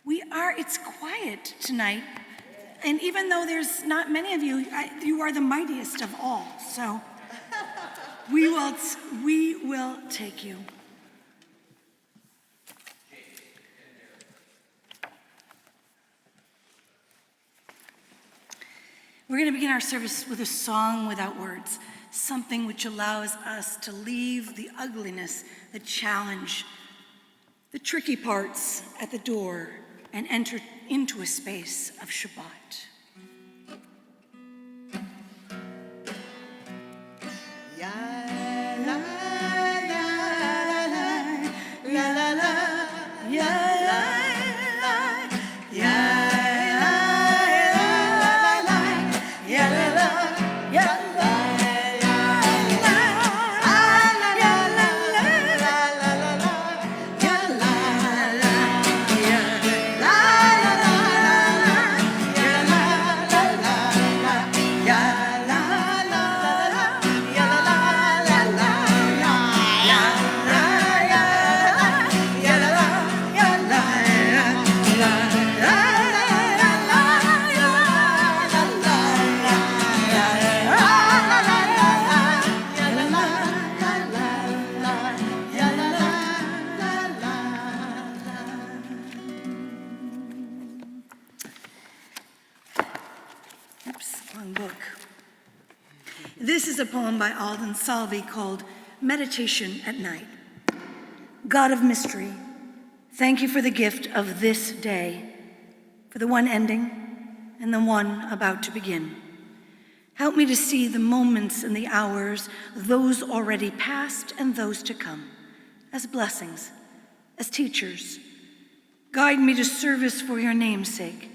It's quiet tonight. And even though there's not many of you, you are the mightiest of all. So we will take you. We're going to begin our service with a song without words, something which allows us to leave the ugliness, the challenge, the tricky parts at the door and enter into a space of Shabbat. This is a poem by Alden Salvi called Meditation at Night. God of mystery, thank you for the gift of this day, for the one ending and the one about to begin. Help me to see the moments and the hours, those already past and those to come, as blessings, as teachers. Guide me to service for your name's sake.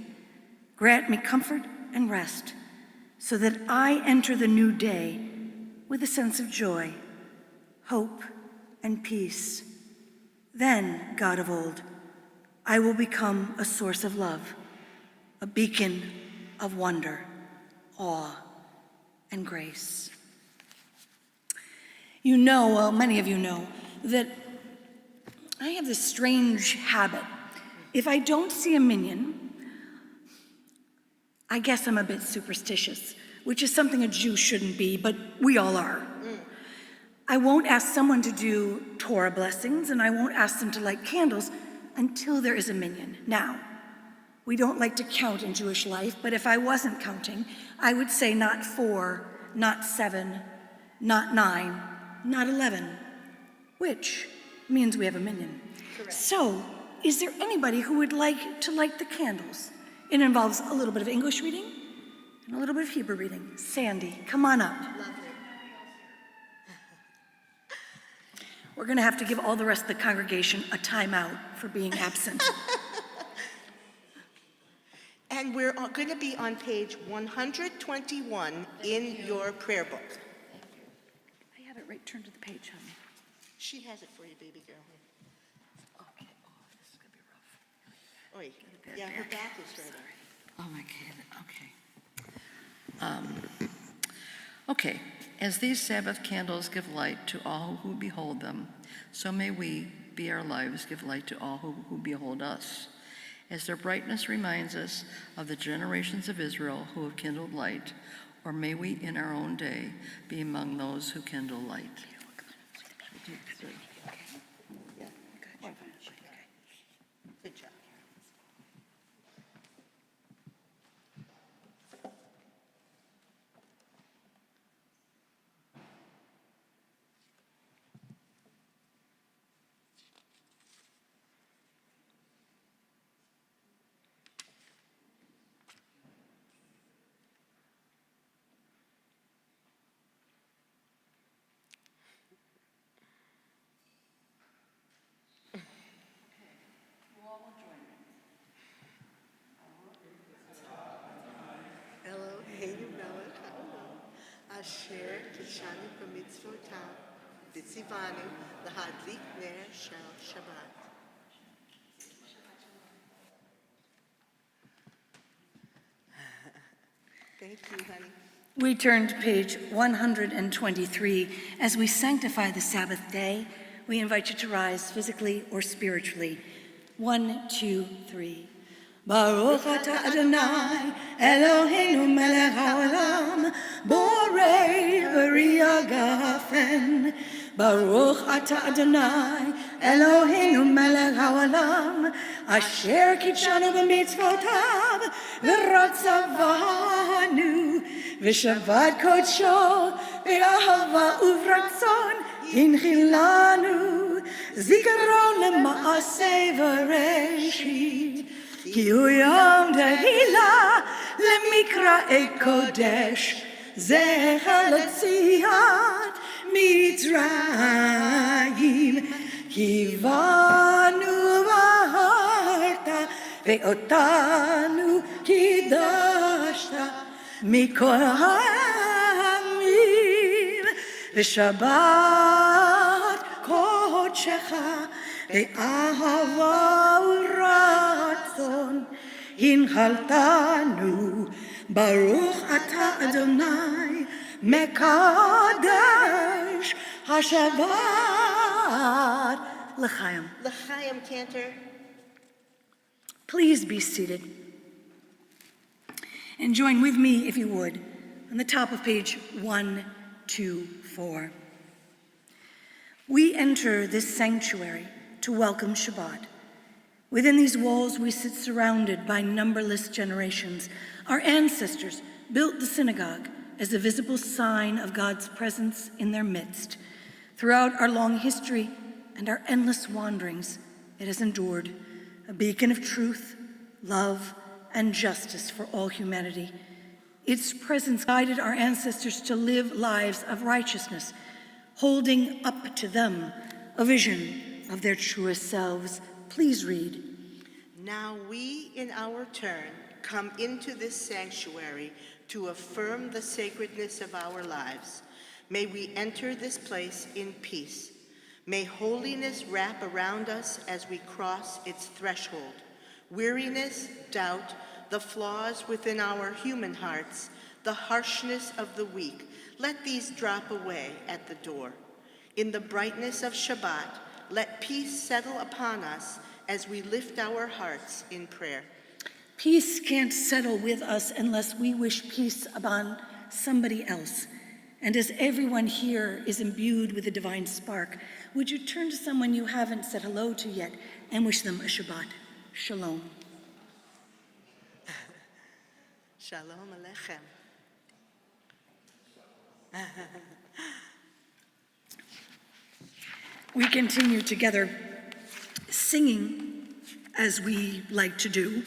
Grant me comfort and rest, so that I enter the new day with a sense of joy, hope, and peace. Then, God of old, I will become a source of love, a beacon of wonder, awe, and grace. You know, well, many of you know, that I have this strange habit. If I don't see a minion, I guess I'm a bit superstitious, which is something a Jew shouldn't be, but we all are. I won't ask someone to do Torah blessings, and I won't ask them to light candles until there is a minion. Now, we don't like to count in Jewish life, but if I wasn't counting, I would say not 4, not 7, not 9, not 11, which means we have a minion. Correct. So, is there anybody who would like to light the candles? It involves a little bit of English reading and a little bit of Hebrew reading. Sandy, come on up. Lovely. We're going to have to give all the rest of the congregation a timeout for being absent. And we're going to be on page 121 in your prayer book. I have it right turned to the page, honey. She has it for you, baby girl. Okay. Oh, this is going to be rough. Oy. Yeah, her back is right. Oh, my God. Okay. As these Sabbath candles give light to all who behold them, so may we, be our lives, give light to all who behold us. As their brightness reminds us of the generations of Israel who have kindled light, or may we in our own day be among those who kindle light. Yeah. Good job. Asher kishanu b'mitzvotav v'tzivanu lahadlik ner shel Shabbat. Thank you, honey. We turn to page 123. As we sanctify the Sabbath day, we invite you to rise physically or spiritually. 1, 2, 3. Baruch atah Adonai, Eloheinu melech haolam, borei v'riah gafen. Baruch atah Adonai, Eloheinu melech haolam, asher kitshanu b'mitzvotav, v'ratzavanu, v'shavat kodsho, v'ahava uvratzon, inchilanu, zikaron lema'aseh v'reshit. כי הוא יום תהילה למקראי קודש, זכר ליציאת מצרים. כי בנו בחרת ואותנו קידשת מכל העמים, ושבת קודשך באהבה ורצון הנחלתנו. ברוך אתה אדוני מקדש השבת. L'chaim. L'chaim, Cantor. Please be seated and join with me, if you would, on the top of page 124. We enter this sanctuary to welcome Shabbat. Within these walls, we sit surrounded by numberless generations. Our ancestors built the synagogue as a visible sign of God's presence in their midst. Throughout our long history and our endless wanderings, it has endured, a beacon of truth, love, and justice for all humanity. Its presence guided our ancestors to live lives of righteousness, holding up to them a vision of their truest selves. Please read. Now we, in our turn, come into this sanctuary to affirm the sacredness of our lives. May we enter this place in peace. May holiness wrap around us as we cross its threshold. Weariness, doubt, the flaws within our human hearts, the harshness of the weak, let these drop away at the door. In the brightness of Shabbat, let peace settle upon us as we lift our hearts in prayer. Peace can't settle with us unless we wish peace upon somebody else. And as everyone here is imbued with a divine spark, would you turn to someone you haven't said hello to yet and wish them a Shabbat? Shalom. Shalom Aleichem. We continue together singing as we like to do.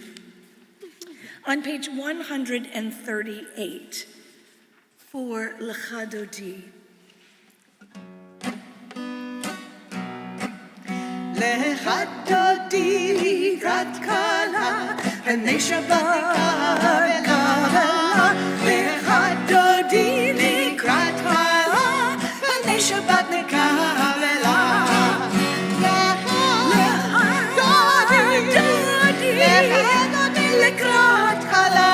On page 138 for Lecha Dodi. Lecha Dodi לקראת כלה, פני שבת נקרא. Lecha Dodi לקראת כלה, פני שבת נקרא. לקראת כלה,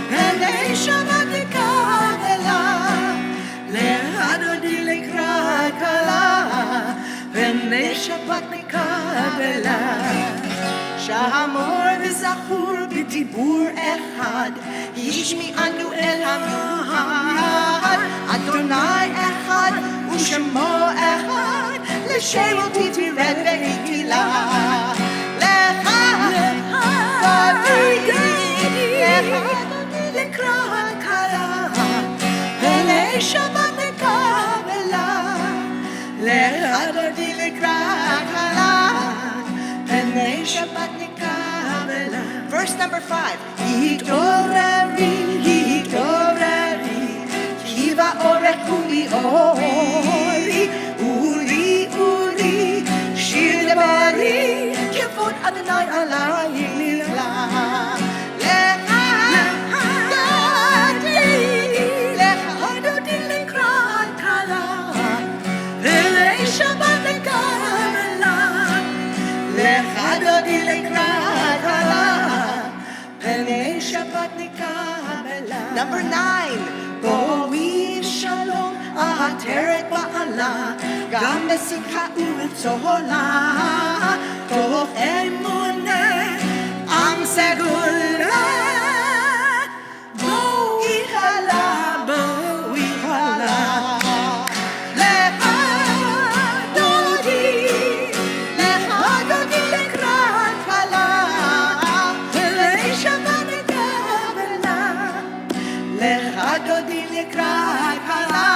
פני שבת נקרא. Lecha Dodi לקראת כלה, פני שבת נקרא. שהאמור וזכור בדיבור אחד, ישמיענו אל המעד. אדוני אחד ושמו אחד, לשם תתרד ותהילה. Lecha Dodi לקראת כלה, פני שבת נקרא. Lecha Dodi לקראת כלה, פני שבת נקרא. Verse number 5. התעוררי, התעוררי, כי באורך כולי אורי, אורי, אורי, שיר דברי, כבוד אדוני עלי נעלה. Lecha Dodi לקראת כלה, פני שבת נקרא. Lecha Dodi לקראת כלה, פני שבת נקרא. Number 9. בואי שלום, העטרת בעלה, גם בשמחה ובצהלה, תוך אמונה, עם segula, boi hala, boi hala. Lecha dodi lekrat hala, velei Shabbat nekavela. Lecha dodi lekrat hala,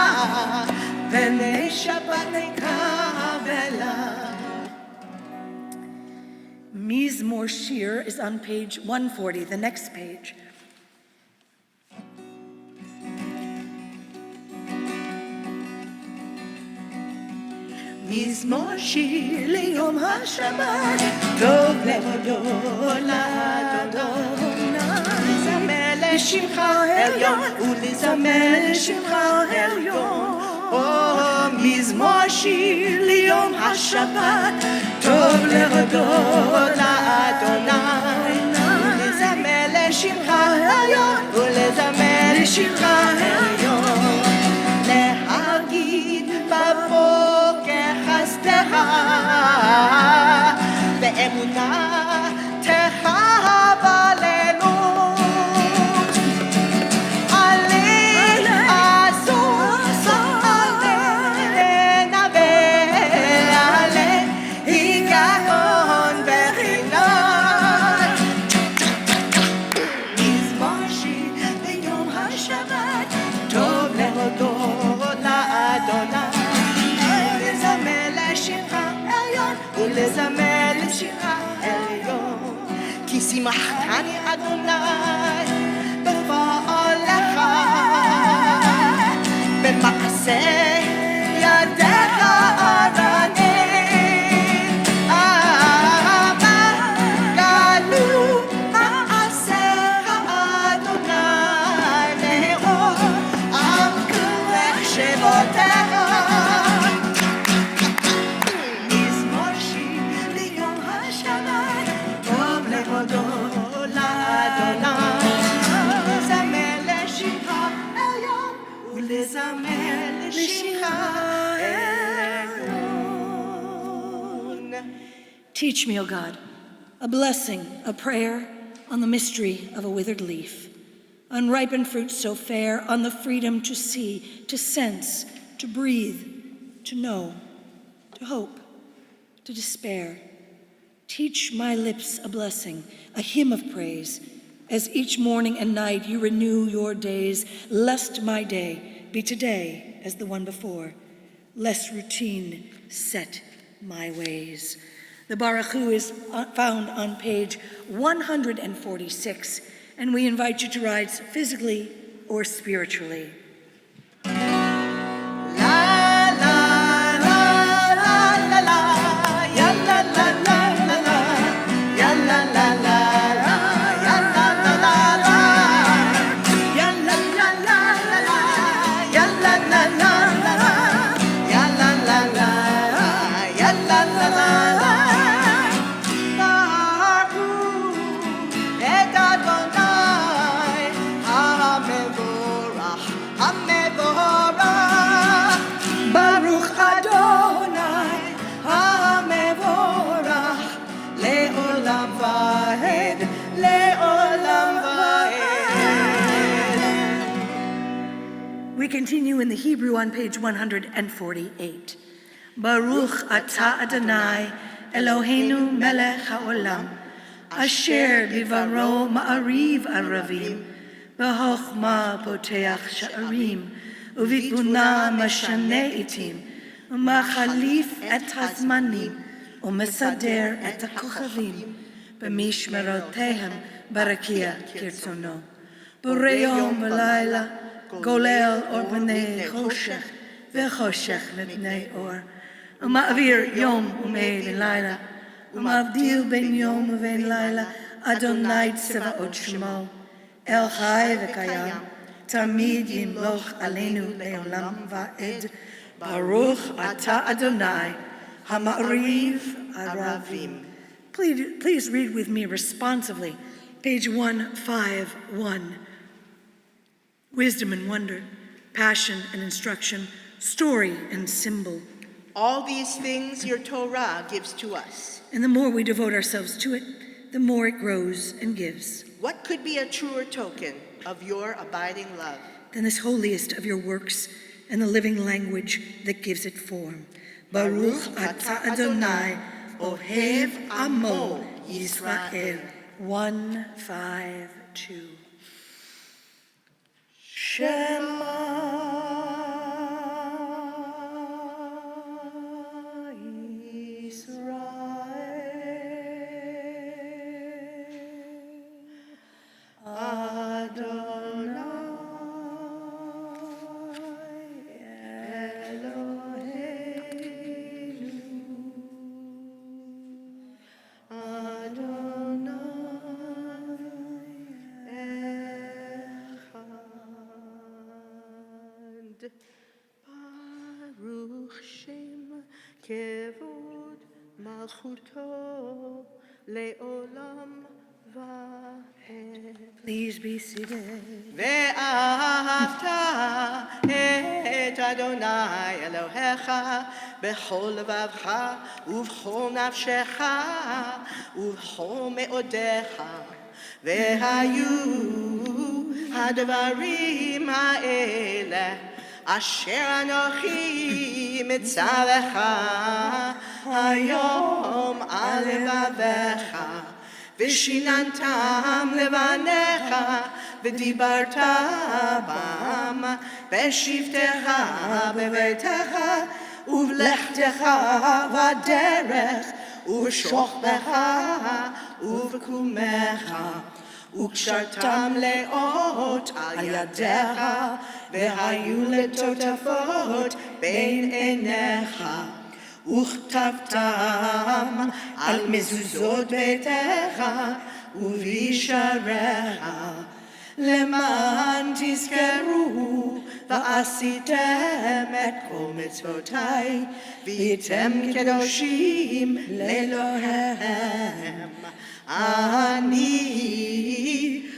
velei Shabbat nekavela. Mizmor Shir is on page 140, the next page. מזמור שיר ליום השבת, טוב להודות לאדוני. לזמר לשמך עליון, ולזמר לשמך עליון. מזמור שיר ליום השבת, טוב להודות לאדוני. ולזמר לשמך עליון, ולזמר לשמך עליון. להגיד בבוקר חסדך, באמונתך בלילות. עלה עזוז, עלה נבל, עלה היגיון בחינות. מזמור שיר ביום השבת, טוב להודות לאדוני. ולזמר לשירך עליון, ולזמר לשירך עליון. כי שימחתני אדוני בפועלך, במעשה ידיך ארנן. גלו מעשיך אדוני, לאור עם כרך שבותיך. מזמור שיר ליום השבת, טוב להודות לאדוני. לזמר לשירך עליון, ולזמר לשירך עליון. Teach me, O God, a blessing, a prayer on the mystery of a withered leaf, unripened fruit so fair, on the freedom to see, to sense, to breathe, to know, to hope, to despair. Teach my lips a blessing, a hymn of praise, as each morning and night you renew your days, lest my day be today as the one before, lest routine set my ways. The Baruch Hu is found on page 146, and we invite you to rise physically or spiritually. We continue in the Hebrew on page 148. Baruch atah Adonai Eloheinu melech haolam, asher bivaro ma'ariv aravim, b'chochma poteach sha'arim, uvitbuna mashane itim, umachalif et hazmanim, umesader et hakochavim, b'mishmerotehem barakia kirtzono, b'reyom v'layla, golel or b'nei choshech, v'choshech v'bnei or, uma'avir yom u'mei v'layla, uma'avdil ben yom u'ven layla, Adonai tzevaot shemo, El chai v'kayam, tamid yimloch aleinu le'olam va'ed, Baruch atah Adonai, ha'ma'ariv aravim. Please read with me responsively, page 151. Wisdom and wonder, passion and instruction, story and symbol. All these things your Torah gives to us. And the more we devote ourselves to it, the more it grows and gives. What could be a truer token of your abiding love? Than this holiest of your works and the living language that gives it form. Baruch atah Adonai, Ohev Amo Yisrael. 152. Shema Baruch Shem Kevod Malchuto Leolam Vaed. Please be seated. ואהבת את אדוני אלוהיך בכל לבבך ובכל נפשך ובכל מאודיך. והיו הדברים האלה אשר אנוכי מצווך היום על לבביך, ושיננתם לבניך ודיברת בם בשבתך בביתך ובלכתך בדרך ובשוכבך ובקומך, וקשרתם לאות על ידיך והיו לטוטפות בין עיניך, וכתבתם על מזוזות ביתך ובישעריך, למען תזכרו ועשיתם את כל מצוותיי והייתם קדושים לאלוהיהם. אני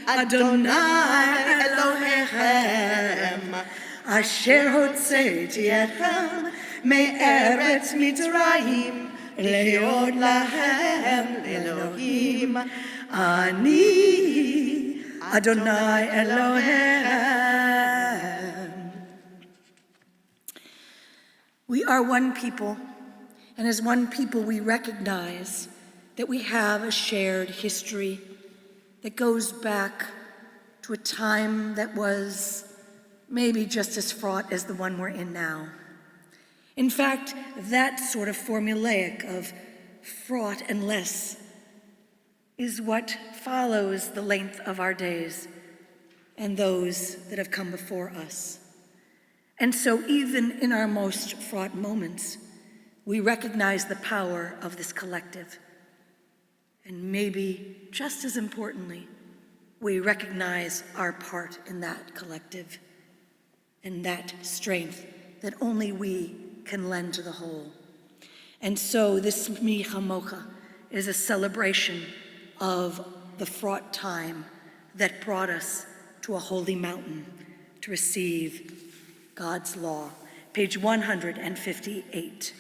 אדוני אלוהיכם אשר הוצאתי אתכם מארץ מצרים להיות להם לאלוהים. אני אדוני אלוהיכם. We are one people, and as one people we recognize that we have a shared history that goes back to a time that was maybe just as fraught as the one we're in now. In fact, that sort of formulaic of fraught and less is what follows the length of our days and those that have come before us. And so even in our most fraught moments, we recognize the power of this collective. And maybe just as importantly, we recognize our part in that collective and that strength that only we can lend to the whole. And so this Mi Chamocha is a celebration of the fraught time that brought us to a holy mountain to receive God's law. Page 158.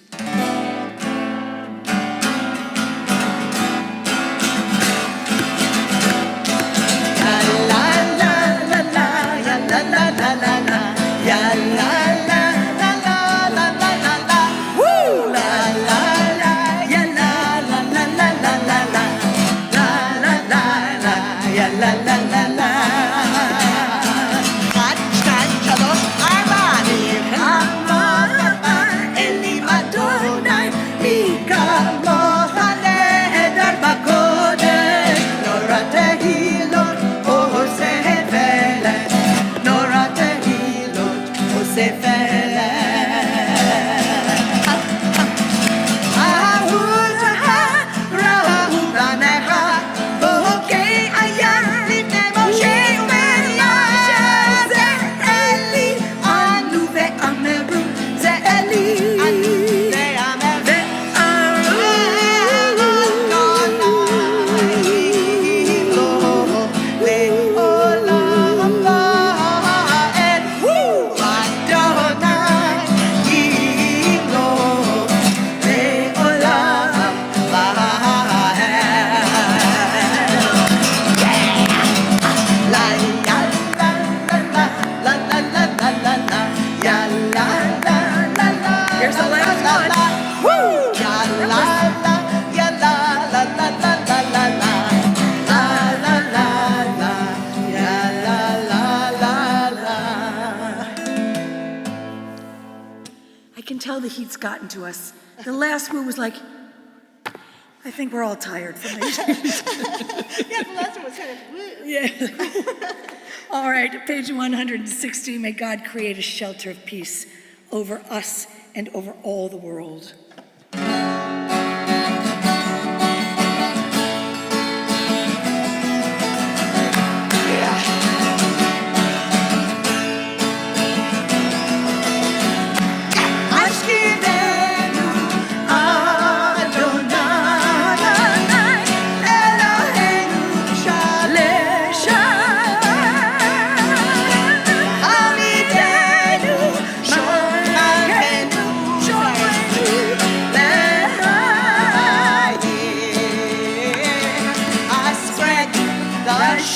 Here's the last one. Woo! Ya la la, ya la la la la la la la. La la la la, ya la la la la. I can tell the heat's gotten to us. The last woo was like, I think we're all tired from it. Yeah, the last one was kind of woo. Yeah. All right, page 160. May God create a shelter of peace over us and over all the world.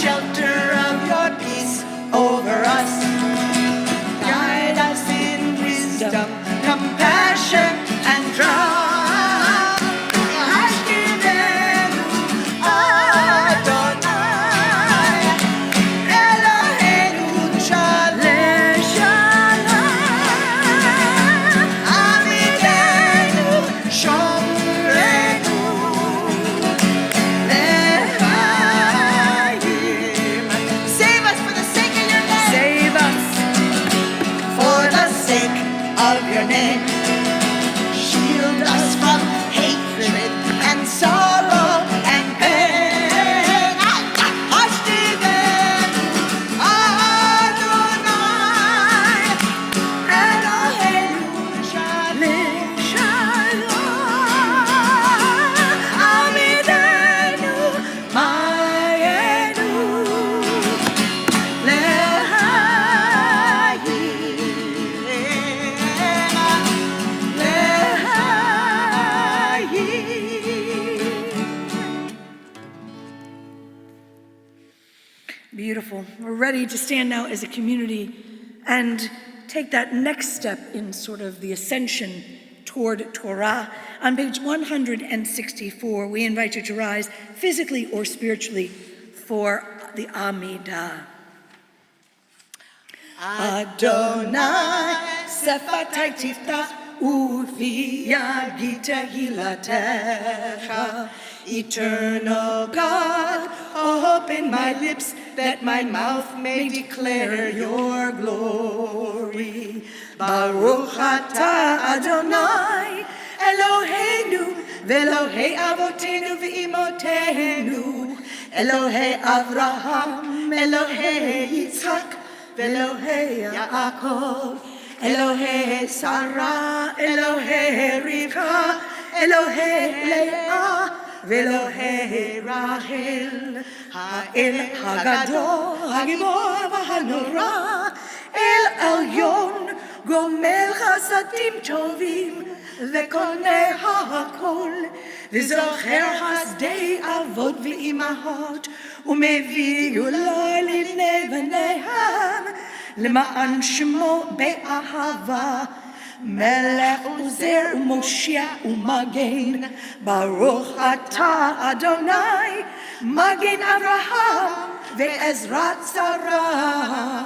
Shelter of your peace over us. Guide us in wisdom, compassion, and trust. Ashkivenu Adonai, Eloheinu Shalem Shalom, Amideinu Shomrenu. Save us for the sake of your name. Save us. For the sake of your name. Shield us from hatred and sorrow and pain. Ashtivenu Adonai, Eloheinu Shalem Shalom, Amideinu Mayenu. Beautiful. We're ready to stand now as a community and take that next step in sort of the ascension toward Torah. On page 164, we invite you to rise physically or spiritually for the Amidah. Adonai, Sephatai tiftach, ufi yagid tehilatecha. Eternal God, open my lips that my mouth may declare your glory. Baruch atah Adonai, Eloheinu, ve'Elohei avotenu ve'imotenu, Elohei Avraham, Elohei Yitzchak, ve'Elohei Yaakov, Elohei Sarah, Elohei Rivka, Elohei Leah, ve'Elohei Rachel, Ha'el Hagadol, Hagibor v'Hanora, El Elyon, Gomel Chasadim Tovim, ve'Koneh ha'akol, v'Zocher Hasdei Avot v'Imahot, u'mevii Geulah livnei bneihem, למען שמו באהבה, מלך עוזר ומושיע ומגן, ברוך אתה אדוני, מגן אברהם ועזרת שרה.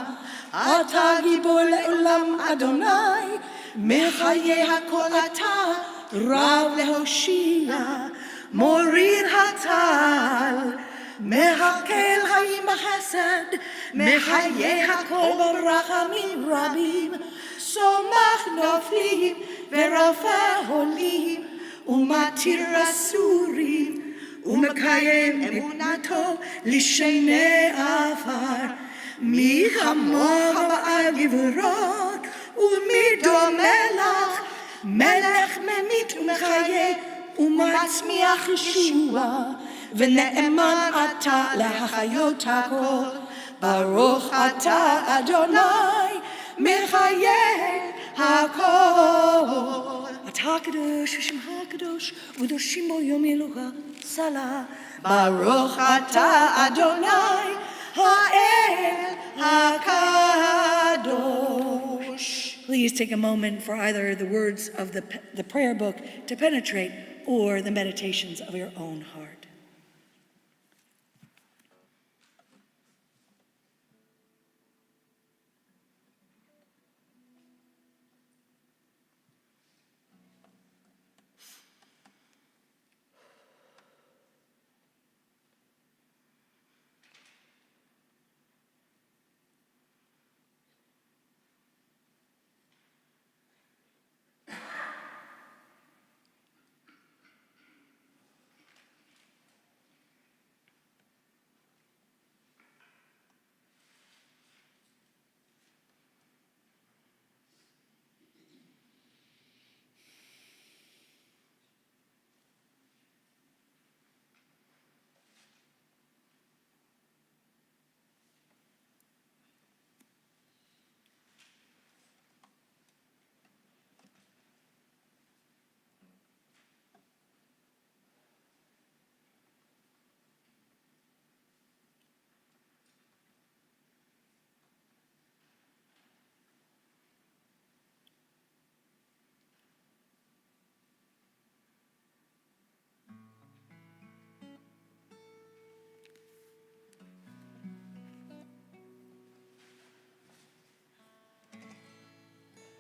אתה גיבור לעולם אדוני, מחיי הכל אתה, רב להושיע, מוריד הטל, מחכה חיים החסד, מחיי הכל ברחמים רבים, סומך נופלים ורפא חולים, ומתיר אסורים, ומקיים אמונתו לשני עפר. מי כמוך בעל גבורות, ומי דומה לך, מלך ממית ומחיה, ומצמיח ישועה, ונאמן אתה להחיות הכל. ברוך אתה אדוני, מחיי הכל. אתה הקדוש ושמך הקדוש, וקדושים בו יום אלוהיך סלה. ברוך אתה אדוני, האל הקדוש. Please take a moment for either the words of the prayer book to penetrate or the meditations of your own heart.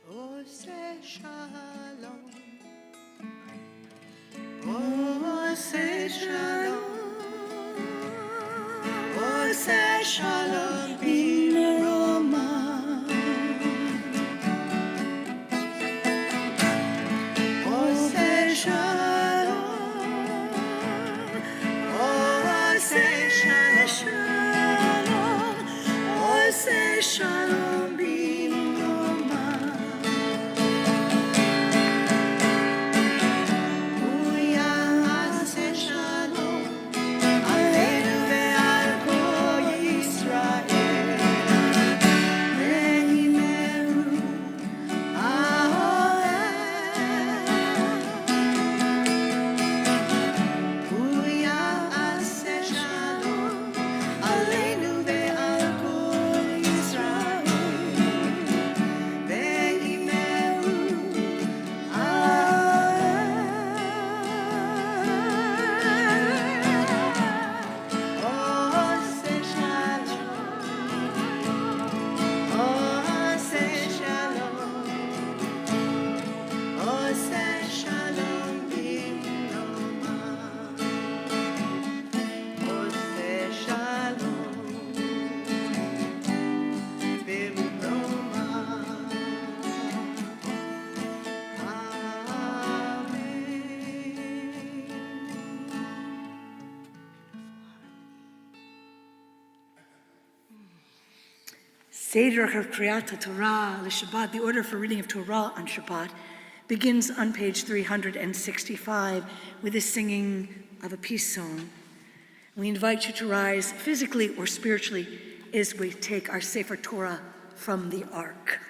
Ose shalom, ose shalom, ose shalom b'roma. Ose shalom, ose shalom, ose shalom b'roma. Seder Kriyat Torah Shabbat, the order for reading of Torah on Shabbat, begins on page 365 with the singing of a peace song. We invite you to rise physically or spiritually as we take our Sefer Torah from the Ark.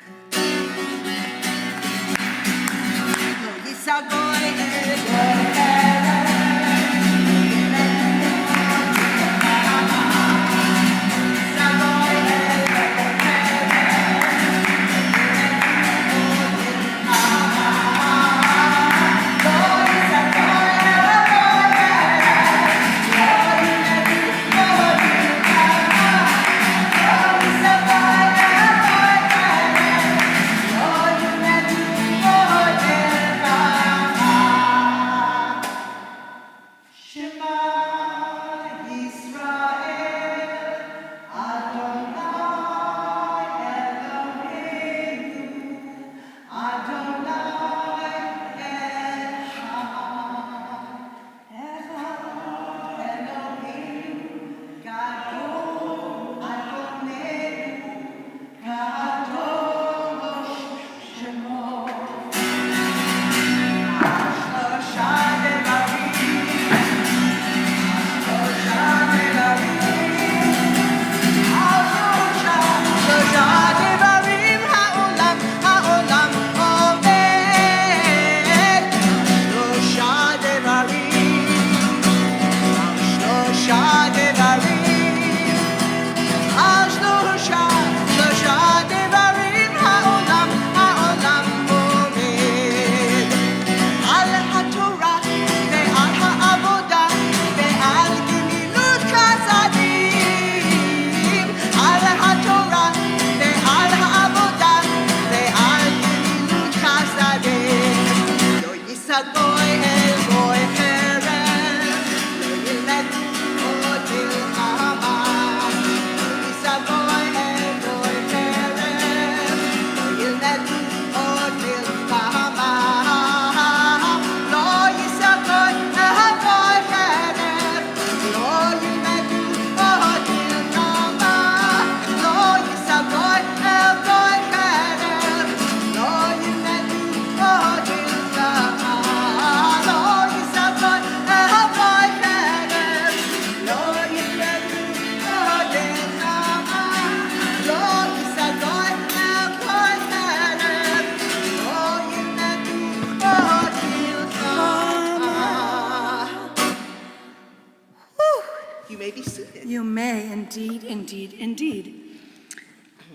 may, indeed, indeed, indeed.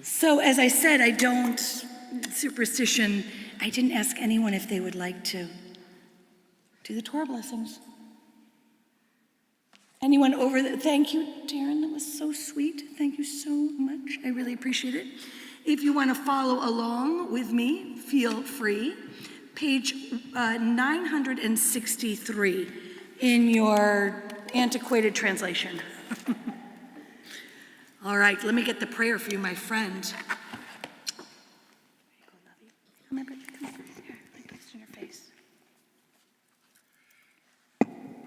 So as I said, superstition, I didn't ask anyone if they would like to do the Torah blessings. Anyone over there? Thank you, Darren, that was so sweet. Thank you so much, I really appreciate it. If you want to follow along with me, feel free. Page 963 in your antiquated translation. All right, let me get the prayer for you, my friend. Come here, baby, come here. Here, let me put this in your face.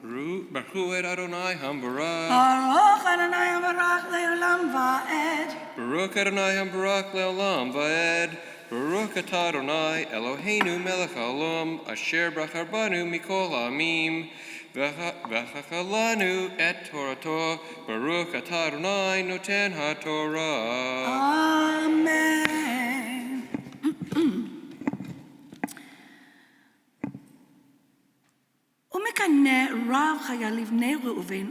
Baruch Adonai Hambarach. Baruch Adonai Hambarach le'olam va'ed. Baruch Adonai Hambarach le'olam va'ed. Baruch atah Adonai Eloheinu melech haolam asher brachar banu mikol ha'amim v'chachalanu et Torato. Baruch atah Adonai noten ha'torah. Amen. ומקנא רב היה לבני ראובן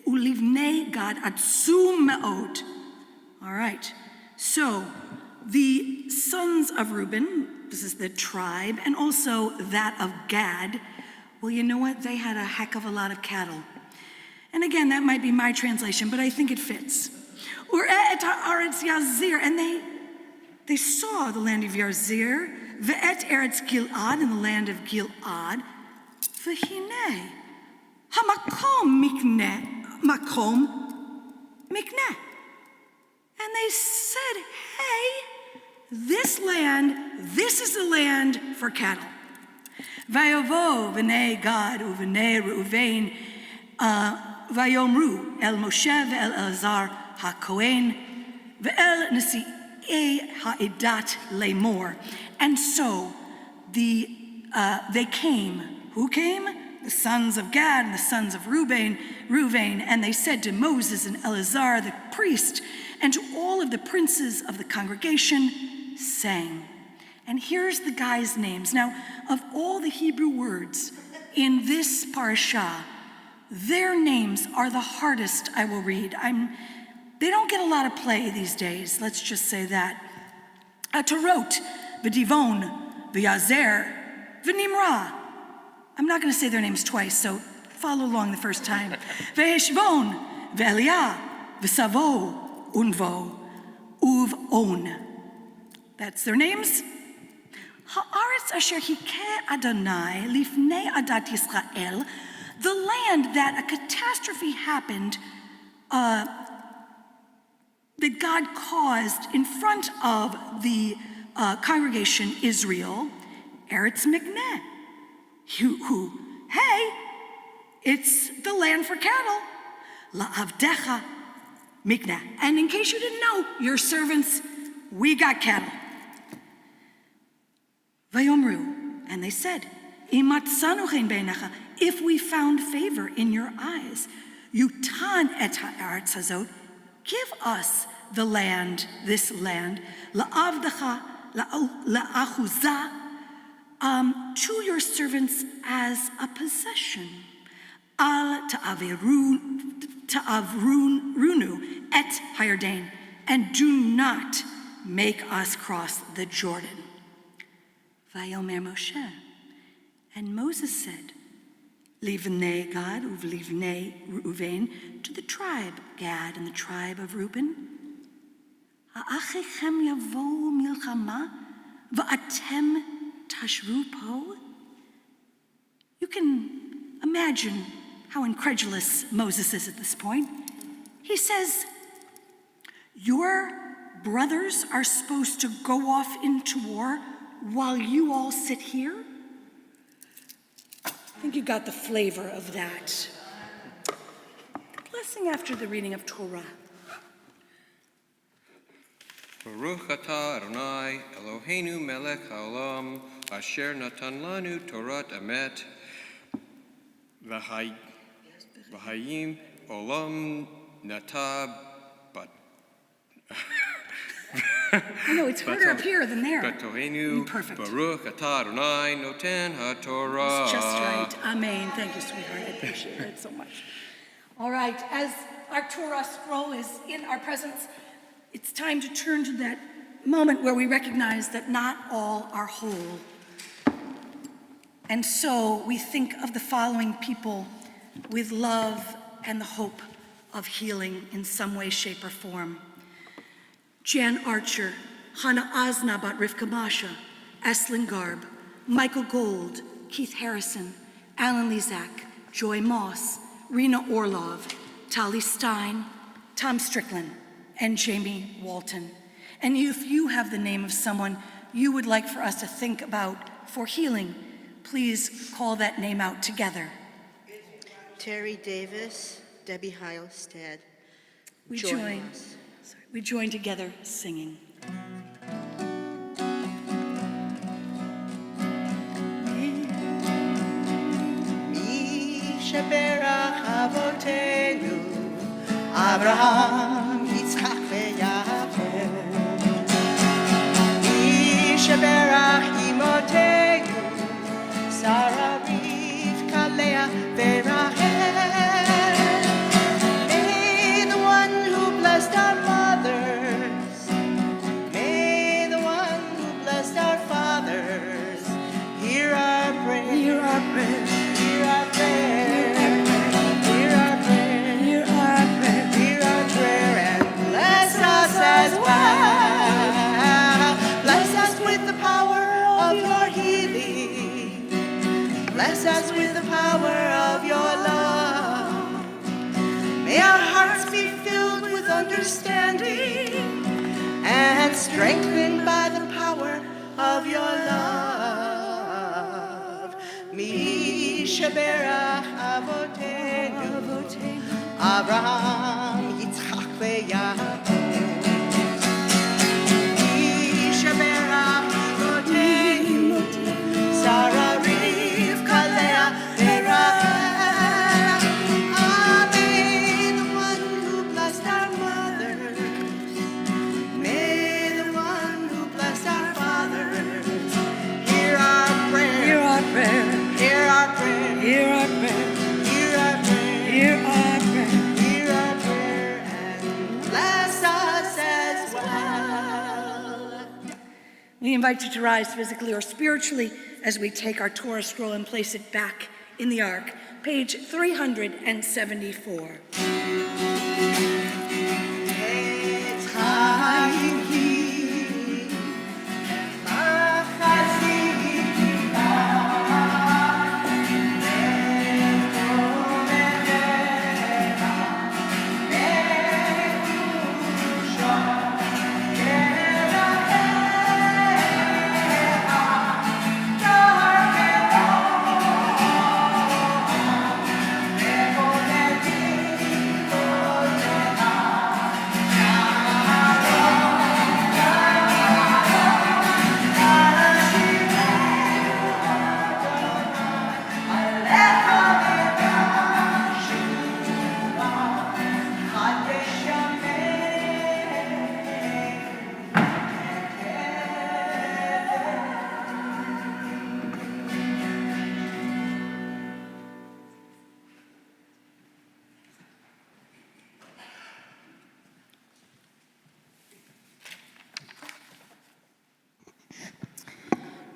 ולבני גד עצום מאוד. All right, so the sons of Reuben, this is the tribe, and also that of Gad, well, you know what? They had a heck of a lot of cattle. And again, that might be my translation, but I think it fits. Et haaretz Yazir, and they saw the land of Yazir, ve'et eretz Gilad, in the land of Gilad, v'hinei, hamakom makom mikneh. And they said, hey, this is the land for cattle. Vayovo v'nei Gad u'v'nei Reuven vayomru el Moshe ve'el Elazar ha'kohen ve'el nesi'ei ha'idat lemor. And so they came. Who came? The sons of Gad and the sons of Reuben, and they said to Moses and Eleazar the priest and to all of the princes of the congregation, saying, and here's the guys' names. Now, of all the Hebrew words in this parashah, their names are the hardest I will read. They don't get a lot of play these days, let's just say that. Atarot, V'divon, V'yazer, V'nimra. I'm not going to say their names twice, so follow along the first time. Ve'eshvon, ve'eliah, ve'savo, unvo, uv'on. That's their names. Ha'aretz asher hikeh Adonai lifnei adat Yisrael, the land that a catastrophe happened, that God caused in front of the congregation Israel, Eretz Mikneh. Hey, it's the land for cattle. La'avdecha mikneh. And in case you didn't know, your servants, we got cattle. Vayomru, and they said, Imatzanu chen beinecha, if we found favor in your eyes, yutan et ha'aretz hazot, give us the land, this land, la'avdecha, la'achuzah, to your servants as a possession. Al ta'avrunu et hayardain, and do not make us cross the Jordan. Vayomer Moshe, and Moses said, Livnei Gad uvlivnei Reuven, to the tribe Gad and the tribe of Reuben, Ha'achechem yavo milchama va'atem tashru po. You can imagine how incredulous Moses is at this point. He says, your brothers are supposed to go off into war while you all sit here? I think you got the flavor of that. Blessing after the reading of Torah. Baruch atah Adonai Eloheinu melech haolam asher natan lanu Torat emet v'hayim olam natab bat. I know, it's harder up here than there. Batohenu Perfect. Baruch atah Adonai noten ha'torah. It's just right. Amen. Thank you, sweetheart. I appreciate it so much. All right, as our Torah scroll is in our presence, it's time to turn to that moment where we recognize that not all are whole. And so we think of the following people with love and the hope of healing in some way, shape, or form. Jan Archer, Hannah Aznabat Rivka Masha, Eslin Garb, Michael Gold, Keith Harrison, Alan Lezak, Joy Moss, Rena Orlov, Tali Stein, Tom Strickland, and Jamie Walton. And if you have the name of someone you would like for us to think about for healing, please call that name out together. Terry Davis, Debbie Heilstad. We join together singing. Sheberach Avotenu, Abraham, Yitzchak veYaakov. Sheberach Imotenu, Sarah, Rivka, Leah, veRachel. May the one who blessed our mothers, may the one who blessed our fathers, hear our prayer, hear our prayer, hear our prayer. Bless us with the power of your love. May our hearts be filled with understanding and strengthened by the power of your love. Mi sheberach avotenu, Abraham, Yitzchak veYaakov. Mi sheberach avotenu, Sarah, We invite you to rise physically or spiritually as we take our Torah scroll and place it back in the ark. Page 374.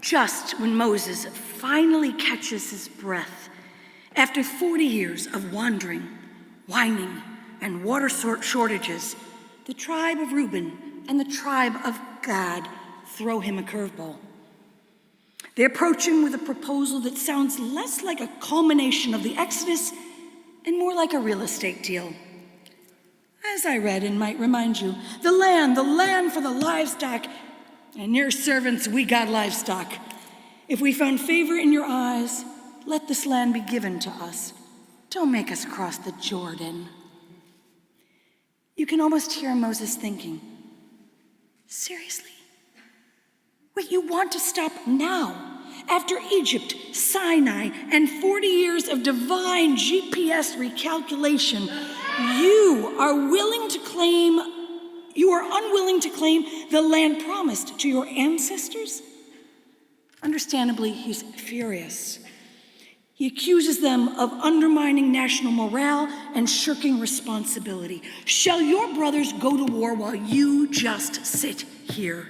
Just when Moses finally catches his breath, after 40 years of wandering, whining, and water shortages, the tribe of Reuben and the tribe of Gad throw him a curveball. They approach him with a proposal that sounds less like a culmination of the Exodus and more like a real estate deal. As I read and might remind you, the land for the livestock, and your servants, we got livestock. If we found favor in your eyes, let this land be given to us. Don't make us cross the Jordan. You can almost hear Moses thinking, seriously? Wait, you want to stop now? After Egypt, Sinai, and 40 years of divine GPS recalculation, you are unwilling to claim the land promised to your ancestors? Understandably, he's furious. He accuses them of undermining national morale and shirking responsibility. Shall your brothers go to war while you just sit here?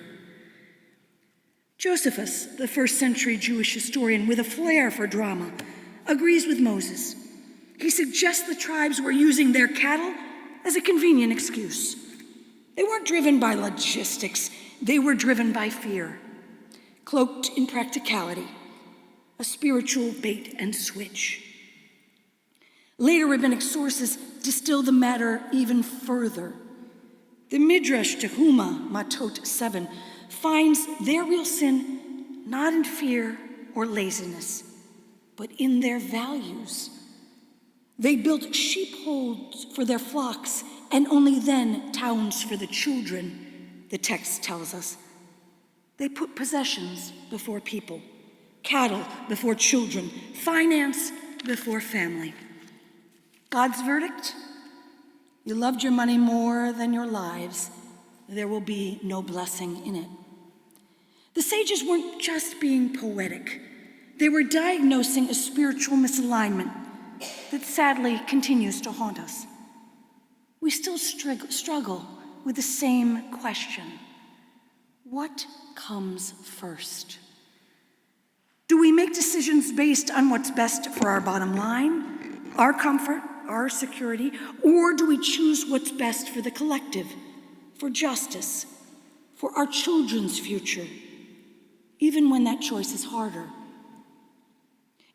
Josephus, the first century Jewish historian with a flair for drama, agrees with Moses. He suggests the tribes were using their cattle as a convenient excuse. They weren't driven by logistics, they were driven by fear, cloaked in practicality, a spiritual bait and switch. Later rabbinic sources distill the matter even further. The Midrash Tehuma, Matot 7, finds their real sin not in fear or laziness, but in their values. They built sheepfolds for their flocks and only then towns for the children, the text tells us. They put possessions before people, cattle before children, finance before family. God's verdict? You loved your money more than your lives. There will be no blessing in it. The sages weren't just being poetic. They were diagnosing a spiritual misalignment that sadly continues to haunt us. We still struggle with the same question. What comes first? Do we make decisions based on what's best for our bottom line, our comfort, our security, or do we choose what's best for the collective, for justice, for our children's future, even when that choice is harder?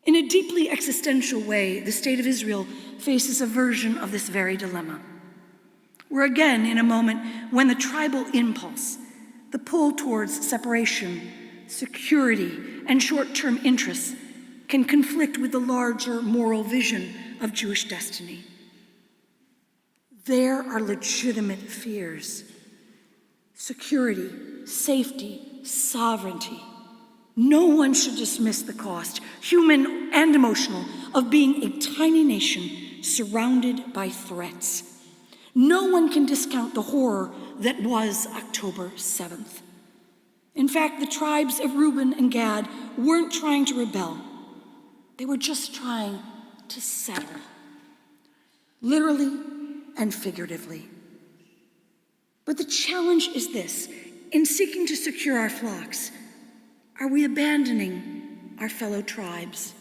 In a deeply existential way, the state of Israel faces a version of this very dilemma. We're again in a moment when the tribal impulse, the pull towards separation, security, and short-term interests can conflict with the larger moral vision of Jewish destiny. There are legitimate fears: security, safety, sovereignty. No one should dismiss the cost, human and emotional, of being a tiny nation surrounded by threats. No one can discount the horror that was October 7th. In fact, the tribes of Reuben and Gad weren't trying to rebel. They were just trying to settle, literally and figuratively. But the challenge is this: in seeking to secure our flocks, are we abandoning our fellow tribes?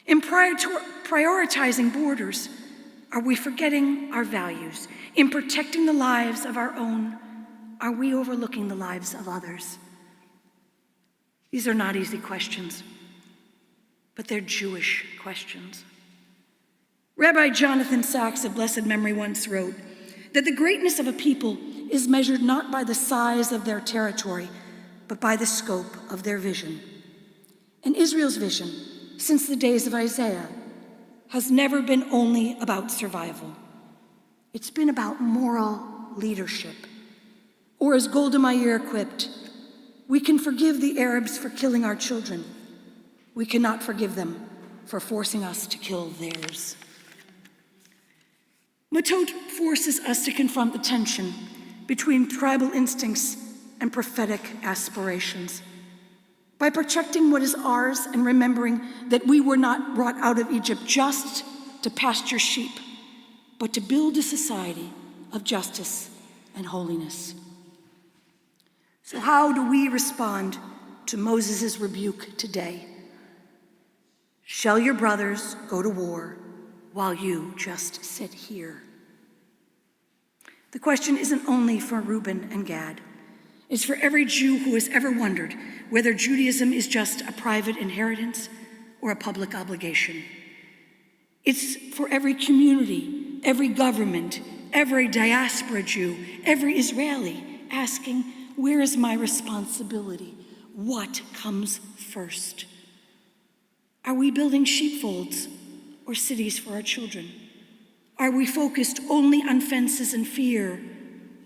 In prioritizing borders, are we forgetting our values? In protecting the lives of our own, are we overlooking the lives of others? These are not easy questions, but they're Jewish questions. Rabbi Jonathan Sacks of blessed memory once wrote that the greatness of a people is measured not by the size of their territory, but by the scope of their vision. And Israel's vision, since the days of Isaiah, has never been only about survival. It's been about moral leadership. Or as Golda Meir quipped, we can forgive the Arabs for killing our children. We cannot forgive them for forcing us to kill theirs. Matot forces us to confront the tension between tribal instincts and prophetic aspirations. By protecting what is ours and remembering that we were not brought out of Egypt just to pasture sheep, but to build a society of justice and holiness. So how do we respond to Moses' rebuke today? Shall your brothers go to war while you just sit here? The question isn't only for Reuben and Gad. It's for every Jew who has ever wondered whether Judaism is just a private inheritance or a public obligation. It's for every community, every government, every diaspora Jew, every Israeli asking, where is my responsibility? What comes first? Are we building sheepfolds or cities for our children? Are we focused only on fences and fear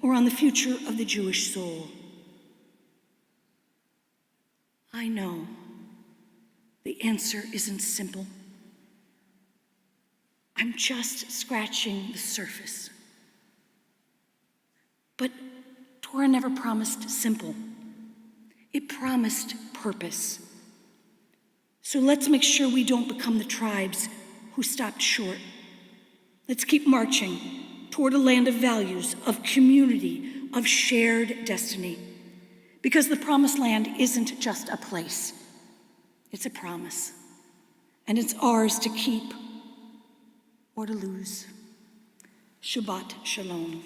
or on the future of the Jewish soul? I know the answer isn't simple. I'm just scratching the surface. But Torah never promised simple. It promised purpose. So let's make sure we don't become the tribes who stopped short. Let's keep marching toward a land of values, of community, of shared destiny. Because the promised land isn't just a place, it's a promise. And it's ours to keep or to lose. Shabbat Shalom.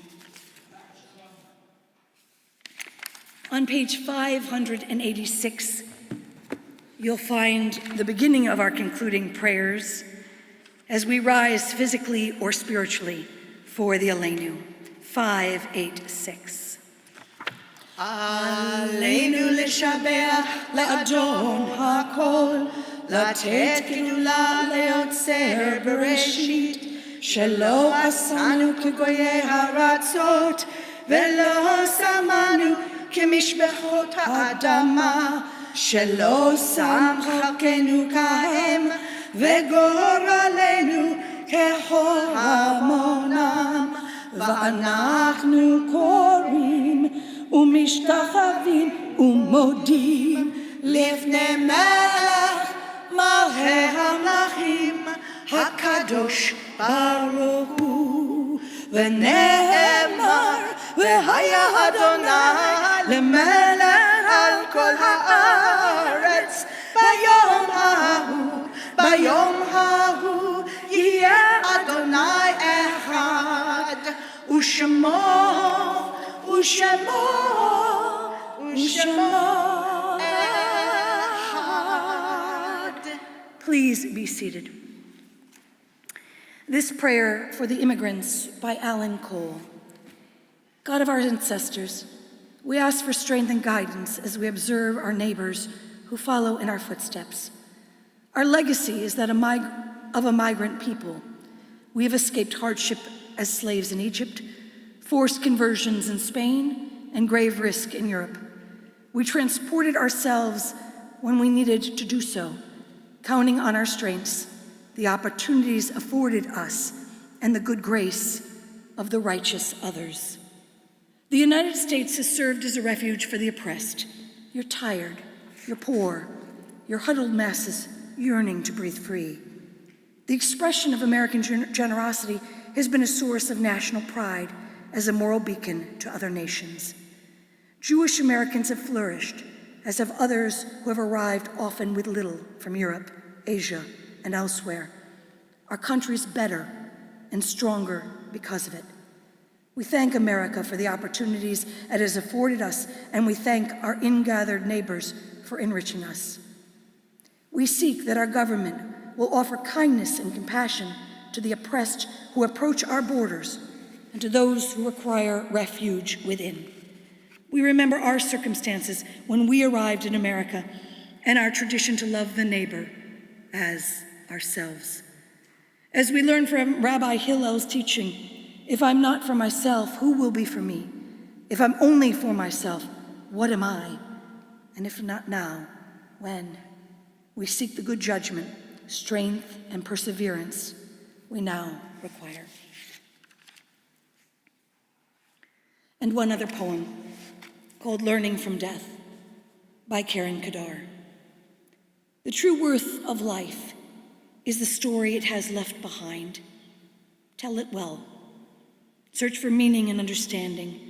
On page 586, you'll find the beginning of our concluding prayers as we rise physically or spiritually for the Aleinu. 586. עלינו לשבח לאדון הכל, לתת גדולה ליוצר בראשית, שלא עשנו כגויי הארצות, ולא שמנו כמשפחות האדמה, שלא שם חלקנו כהם, וגורלנו ככל המונם, ואנחנו קוראים ומשתחווים ומודים לפני מלך מלכי המלכים הקדוש ברוך הוא. ונאמר והיה אדוני למלך על כל הארץ ביום ההוא יהיה אדוני אחד ושמו אחד. Please be seated. This prayer for the immigrants by Alan Cole. God of our ancestors, we ask for strength and guidance as we observe our neighbors who follow in our footsteps. Our legacy is that of a migrant people. We have escaped hardship as slaves in Egypt, forced conversions in Spain, and grave risk in Europe. We transported ourselves when we needed to do so, counting on our strengths, the opportunities afforded us, and the good grace of the righteous others. The United States has served as a refuge for the oppressed. You're tired, you're poor, you're huddled masses yearning to breathe free. The expression of American generosity has been a source of national pride as a moral beacon to other nations. Jewish Americans have flourished, as have others who have arrived often with little from Europe, Asia, and elsewhere. Our country's better and stronger because of it. We thank America for the opportunities it has afforded us, and we thank our ingathered neighbors for enriching us. We seek that our government will offer kindness and compassion to the oppressed who approach our borders and to those who require refuge within. We remember our circumstances when we arrived in America and our tradition to love the neighbor as ourselves. As we learn from Rabbi Hillel's teaching, if I'm not for myself, who will be for me? If I'm only for myself, what am I? And if not now, when? We seek the good judgment, strength, and perseverance we now require. And one other poem called Learning from Death by Karen Kadar. The true worth of life is the story it has left behind. Tell it well. Search for meaning and understanding.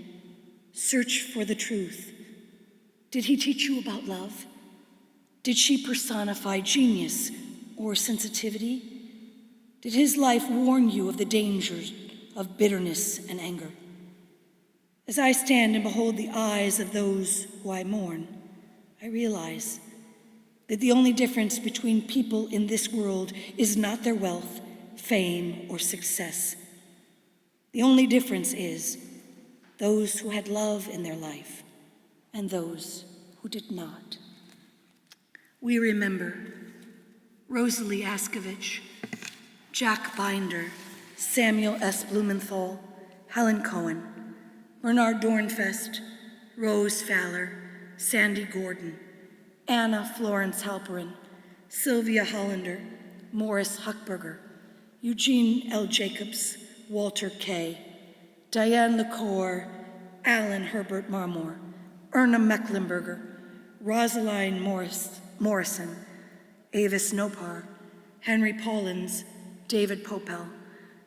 Search for the truth. Did he teach you about love? Did she personify genius or sensitivity? Did his life warn you of the dangers of bitterness and anger? As I stand and behold the eyes of those who I mourn, I realize that the only difference between people in this world is not their wealth, fame, or success. The only difference is those who had love in their life and those who did not. We remember Rosalie Askovich, Jack Binder, Samuel S. Blumenthal, Helen Cohen, Bernard Dornfest, Rose Fowler, Sandy Gordon, Anna Florence Halperin, Sylvia Hollander, Morris Huckberger, Eugene L. Jacobs, Walter Kay, Diane LaCour, Alan Herbert Marmor, Erna Mecklenburger, Rosaline Morrison, Avis Nopar, Henry Paulins, David Popel,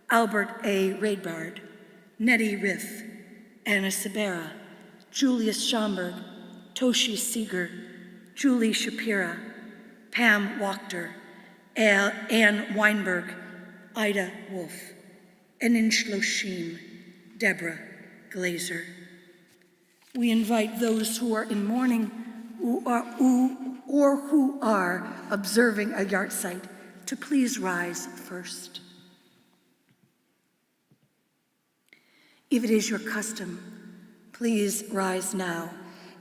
Albert A. Raidbard, Nettie Riff, Anna Sabera, Julius Schomburg, Toshi Seeger, Julie Shapira, Pam Wachter, Ann Weinberg, Ida Wolf, Enin Shloshim, Deborah Glazer. We invite those who are in mourning or who are observing a yard site to please rise first. If it is your custom, please rise now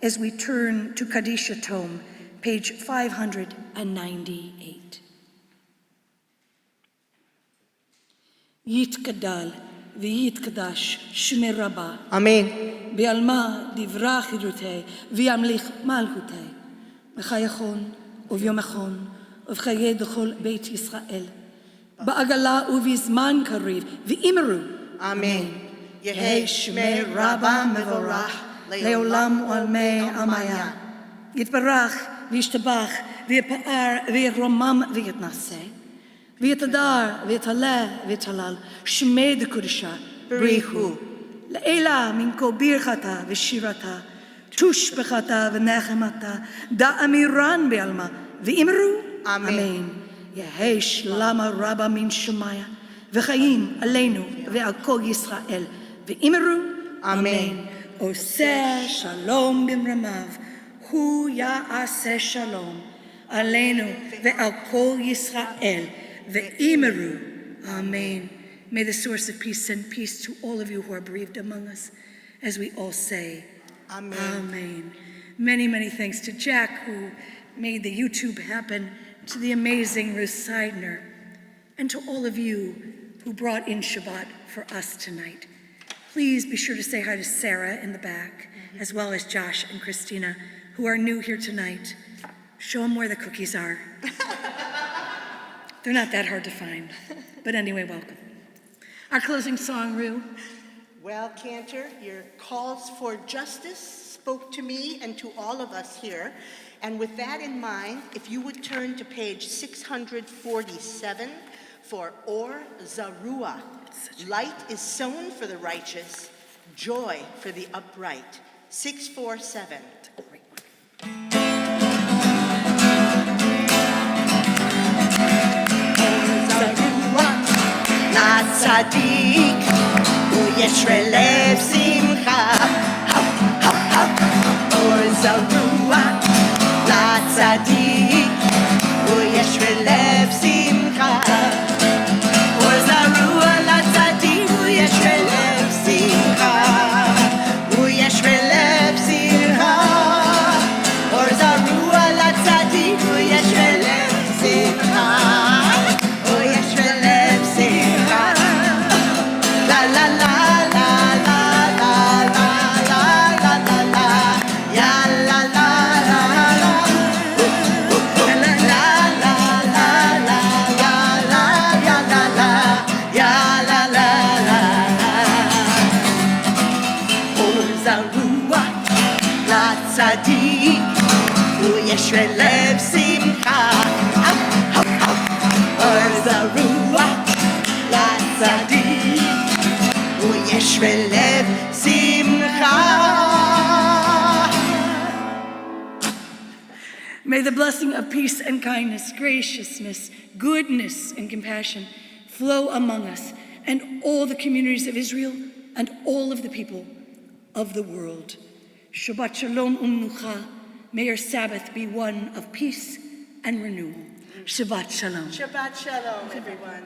as we turn to Kadisha Tome, page 598. Yitkadal v'yitkadash shmei Rabbah. Amen. בעלמא דברה חירותי וימליך מלכותי בחייכון וביומכון ובחיי דכל בית ישראל בעגלה ובזמן קריב ואמרו אמן. יהי שמי רבה מבורך לעולם ולעולמי עלמיה יתברך וישתבח ויפאר וירומם ויתנשא ויתהדר ויתעלה ויתהלל שמי דקודשה בריחו לעילה מן כה ברכתה ושירתה, תושבחתה ונחמתה, דאמירן בעלמה, ואמרו אמן. יהי שלמה רבה מן שמיה, וחיים עלינו ועל כל ישראל, ואמרו אמן. עושה שלום במרמיו, הוא יעשה שלום עלינו ועל כל ישראל, ואמרו אמן. May the source of peace send peace to all of you who are bereaved among us, as we all say, Amen. Amen. Many, many thanks to Jack, who made the YouTube happen, to the amazing Ruth Seidner, and to all of you who brought in Shabbat for us tonight. Please be sure to say hi to Sarah in the back, as well as Josh and Christina, who are new here tonight. Show them where the cookies are. They're not that hard to find. But anyway, welcome. Our closing song, Rue. Well, Cantor, your calls for justice spoke to me and to all of us here. And with that in mind, if you would turn to page 647 for Or Zarua. Light is sown for the righteous, joy for the upright. 647. צדיק ויש בלב שמחה אור זרוע לצדיק ויש בלב שמחה אור זרוע לצדיק ויש בלב שמחה ויש בלב שמחה אור זרוע לצדיק ויש בלב שמחה ויש בלב שמחה La la la la la la la la la la la ya la la la la la la la la la ya la ya la la ya la la la Or zarua la tzadik ויש בלב שמחה Or zarua la tzadik ויש בלב שמחה. May the blessing of peace and kindness, graciousness, goodness, and compassion flow among us and all the communities of Israel and all of the people of the world. Shabbat shalom u'mnucha. May your Sabbath be one of peace and renewal. Shabbat shalom. Shabbat shalom, everyone.